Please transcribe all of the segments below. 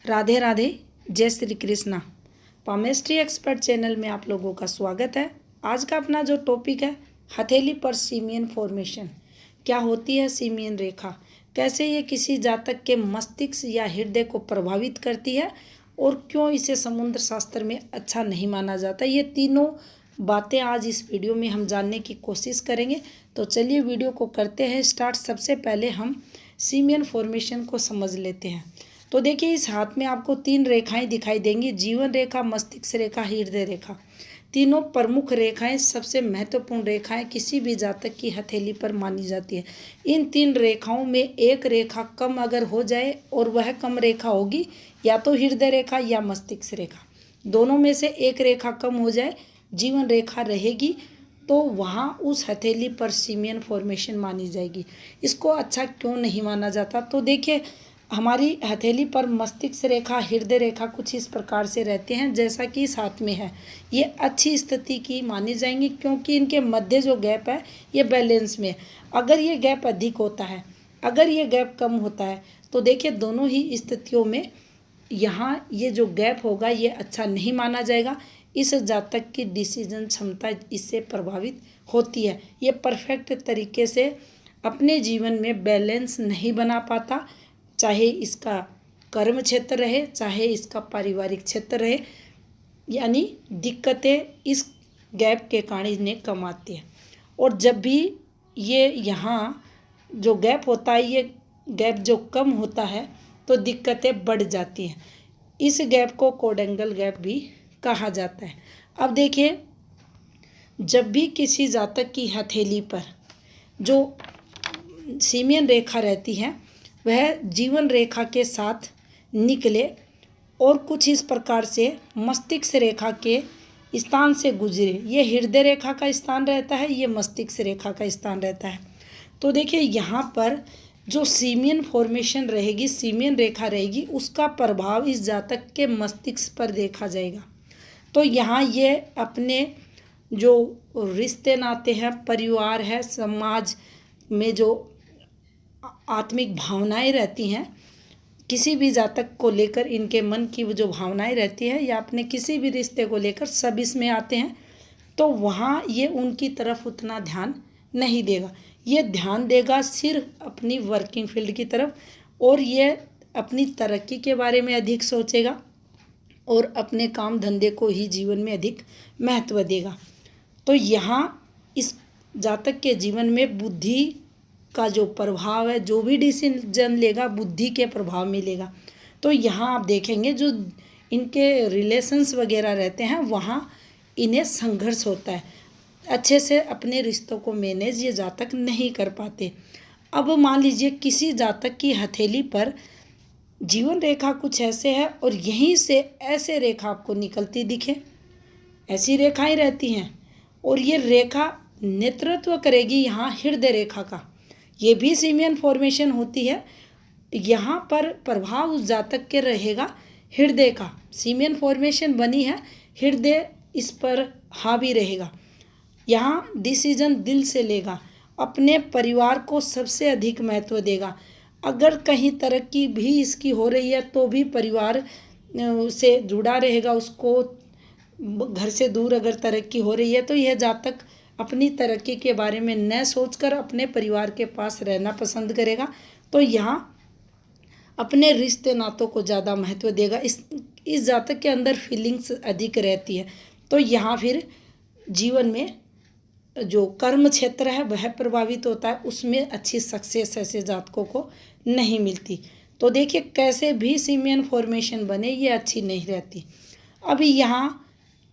राधे राधे, जय Shri Krishna. Palmistry expert channel में आप लोगों का स्वागत है। आज का अपना जो टॉपिक है, हथेली पर सीमियन फॉर्मेशन। क्या होती है सीमियन रेखा, कैसे ये किसी जातक के मस्तिष्क या हृदय को प्रभावित करती है और क्यों इसे समुद्र शास्त्र में अच्छा नहीं माना जाता, ये तीनों बातें आज इस वीडियो में हम जानने की कोशिश करेंगे। तो चलिए वीडियो को करते हैं स्टार्ट। सबसे पहले हम सीमियन फॉर्मेशन को समझ लेते हैं। तो देखिए, इस हाथ में आपको 3 रेखाएं दिखाई देंगी, जीवन रेखा, मस्तिष्क रेखा, हृदय रेखा। तीनों प्रमुख रेखाएं, सबसे महत्वपूर्ण रेखाएं किसी भी जातक की हथेली पर मानी जाती है। इन 3 रेखाओं में एक रेखा कम अगर हो जाए, और वह कम रेखा होगी या तो हृदय रेखा या मस्तिष्क रेखा, दोनों में से एक रेखा कम हो जाए, जीवन रेखा रहेगी, तो वहाँ उस हथेली पर सीमियन फॉर्मेशन मानी जाएगी। इसको अच्छा क्यों नहीं माना जाता? तो देखिए, हमारी हथेली पर मस्तिष्क रेखा, हृदय रेखा कुछ इस प्रकार से रहते हैं जैसा कि इस हाथ में है। ये अच्छी स्थिति की मानी जाएंगी क्योंकि इनके मध्य जो गैप है ये बैलेंस में है। अगर ये गैप अधिक होता है, अगर ये गैप कम होता है, तो देखिए दोनों ही स्थितियों में यहाँ ये जो गैप होगा ये अच्छा नहीं माना जाएगा। इस जातक की डिसीजन क्षमता इससे प्रभावित होती है। ये परफेक्ट तरीके से अपने जीवन में बैलेंस नहीं बना पाता, चाहे इसका कर्म क्षेत्र रहे, चाहे इसका पारिवारिक क्षेत्र रहे, यानी दिक्कतें इस गैप के कारण इन्हें कम आती है। और जब भी ये यहाँ जो गैप होता है, ये गैप जो कम होता है तो दिक्कतें बढ़ जाती हैं। इस गैप को कोडेंगल गैप भी कहा जाता है। अब देखिए, जब भी किसी जातक की हथेली पर जो सीमियन रेखा रहती है वह जीवन रेखा के साथ निकले और कुछ इस प्रकार से मस्तिष्क रेखा के स्थान से गुजरे, ये हृदय रेखा का स्थान रहता है, ये मस्तिष्क रेखा का स्थान रहता है। तो देखिए, यहाँ पर जो सीमियन फॉर्मेशन रहेगी, सीमियन रेखा रहेगी, उसका प्रभाव इस जातक के मस्तिष्क पर देखा जाएगा। तो यहाँ ये अपने जो रिश्ते नाते हैं, परिवार है, समाज में जो आत्मिक भावनाएं रहती हैं, किसी भी जातक को लेकर इनके मन की जो भावनाएं रहती है या अपने किसी भी रिश्ते को लेकर सब इसमें आते हैं, तो वहाँ ये उनकी तरफ उतना ध्यान नहीं देगा। ये ध्यान देगा सिर्फ अपनी वर्किंग फील्ड की तरफ, और ये अपनी तरक्की के बारे में अधिक सोचेगा और अपने काम धंधे को ही जीवन में अधिक महत्व देगा। तो यहाँ इस जातक के जीवन में बुद्धि का जो प्रभाव है, जो भी डिसीजन लेगा बुद्धि के प्रभाव में लेगा। तो यहाँ आप देखेंगे जो इनके रिलेशंस वगैरह रहते हैं वहाँ इन्हें संघर्ष होता है, अच्छे से अपने रिश्तों को मैनेज ये जातक नहीं कर पाते। अब मान लीजिए किसी जातक की हथेली पर जीवन रेखा कुछ ऐसे है और यहीं से ऐसे रेखा आपको निकलती दिखे, ऐसी रेखाएं रहती हैं, और ये रेखा नेतृत्व करेगी यहाँ हृदय रेखा का, ये भी सीमियन फॉर्मेशन होती है। यहाँ पर प्रभाव उस जातक के रहेगा हृदय का, सीमियन फॉर्मेशन बनी है, हृदय इस पर हावी रहेगा। यहाँ डिसीजन दिल से लेगा, अपने परिवार को सबसे अधिक महत्व देगा। अगर कहीं तरक्की भी इसकी हो रही है तो भी परिवार से जुड़ा रहेगा, उसको घर से दूर अगर तरक्की हो रही है तो यह जातक अपनी तरक्की के बारे में न सोचकर अपने परिवार के पास रहना पसंद करेगा। तो यहाँ अपने रिश्ते नातों को ज़्यादा महत्व देगा। इस जातक के अंदर फीलिंग्स अधिक रहती है। तो यहाँ फिर जीवन में जो कर्म क्षेत्र है वह प्रभावित होता है, उसमें अच्छी सक्सेस ऐसे जातकों को नहीं मिलती। तो देखिए, कैसे भी सीमियन फॉर्मेशन बने ये अच्छी नहीं रहती। अभी यहाँ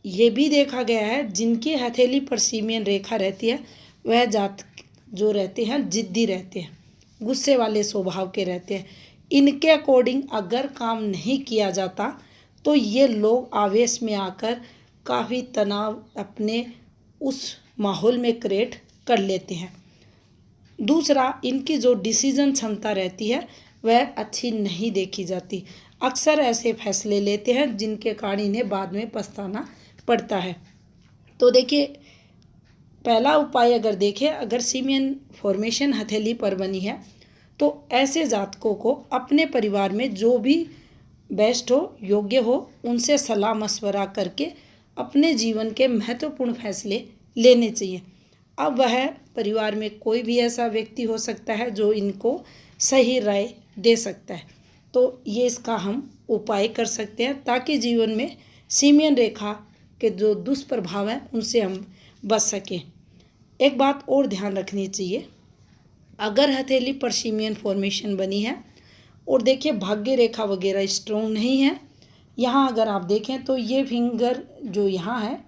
ये भी देखा गया है जिनकी हथेली पर सीमियन रेखा रहती है वह जातक जो रहते हैं जिद्दी रहते हैं, गुस्से वाले स्वभाव के रहते हैं। इनके अकॉर्डिंग अगर काम नहीं किया जाता तो ये लोग आवेश में आकर काफ़ी तनाव अपने उस माहौल में क्रिएट कर लेते हैं। दूसरा, इनकी जो डिसीजन क्षमता रहती है वह अच्छी नहीं देखी जाती। अक्सर ऐसे फैसले लेते हैं जिनके कारण इन्हें बाद में पछताना पड़ता है। तो देखिए, पहला उपाय अगर देखें, अगर सीमियन फॉर्मेशन हथेली पर बनी है तो ऐसे जातकों को अपने परिवार में जो भी बेस्ट हो, योग्य हो, उनसे सलाह मशवरा करके अपने जीवन के महत्वपूर्ण फैसले लेने चाहिए। अब वह परिवार में कोई भी ऐसा व्यक्ति हो सकता है जो इनको सही राय दे सकता है। तो ये इसका हम उपाय कर सकते हैं ताकि जीवन में सीमियन रेखा के जो दुष्प्रभाव हैं उनसे हम बच सकें। एक बात और ध्यान रखनी चाहिए, अगर हथेली पर सीमियन फॉर्मेशन बनी है और देखिए भाग्य रेखा वगैरह स्ट्रॉन्ग नहीं है, यहाँ अगर आप देखें तो ये फिंगर जो यहाँ है,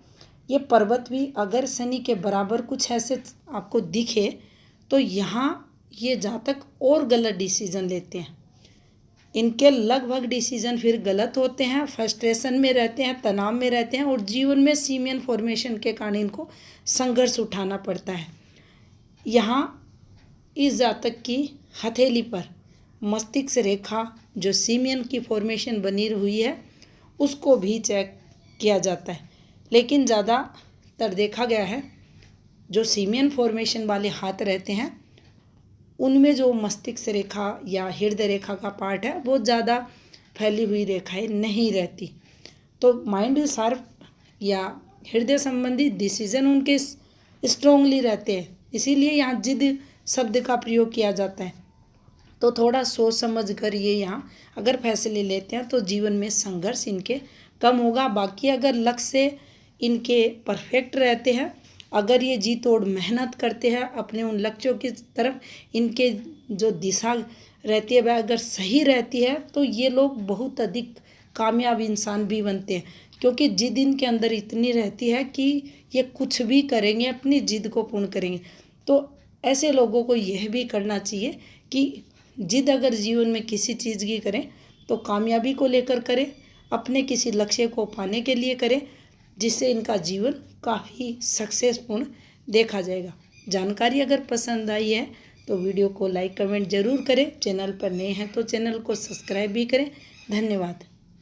ये पर्वत भी अगर शनि के बराबर कुछ ऐसे आपको दिखे तो यहाँ ये जातक और गलत डिसीजन लेते हैं। इनके लगभग डिसीजन फिर गलत होते हैं, फ्रस्ट्रेशन में रहते हैं, तनाव में रहते हैं और जीवन में सीमियन फॉर्मेशन के कारण इनको संघर्ष उठाना पड़ता है। यहाँ इस जातक की हथेली पर मस्तिष्क रेखा जो सीमियन की फॉर्मेशन बनी हुई है उसको भी चेक किया जाता है, लेकिन ज़्यादातर देखा गया है जो सीमियन फॉर्मेशन वाले हाथ रहते हैं उनमें जो मस्तिष्क रेखा या हृदय रेखा का पार्ट है वो ज़्यादा फैली हुई रेखाएं नहीं रहती। तो माइंड शार्प या हृदय संबंधी डिसीजन उनके स्ट्रोंगली रहते हैं, इसीलिए यहाँ जिद शब्द का प्रयोग किया जाता है। तो थोड़ा सोच समझ कर ये यहाँ अगर फैसले लेते हैं तो जीवन में संघर्ष इनके कम होगा। बाकी अगर लक्ष्य इनके परफेक्ट रहते हैं, अगर ये जी तोड़ मेहनत करते हैं अपने उन लक्ष्यों की तरफ, इनके जो दिशा रहती है वह अगर सही रहती है तो ये लोग बहुत अधिक कामयाब इंसान भी बनते हैं, क्योंकि जिद इनके अंदर इतनी रहती है कि ये कुछ भी करेंगे, अपनी जिद को पूर्ण करेंगे। तो ऐसे लोगों को यह भी करना चाहिए कि जिद अगर जीवन में किसी चीज़ की करें तो कामयाबी को लेकर करें, अपने किसी लक्ष्य को पाने के लिए करें, जिससे इनका जीवन काफ़ी सक्सेसफुल देखा जाएगा। जानकारी अगर पसंद आई है तो वीडियो को लाइक कमेंट ज़रूर करें। चैनल पर नए हैं तो चैनल को सब्सक्राइब भी करें। धन्यवाद।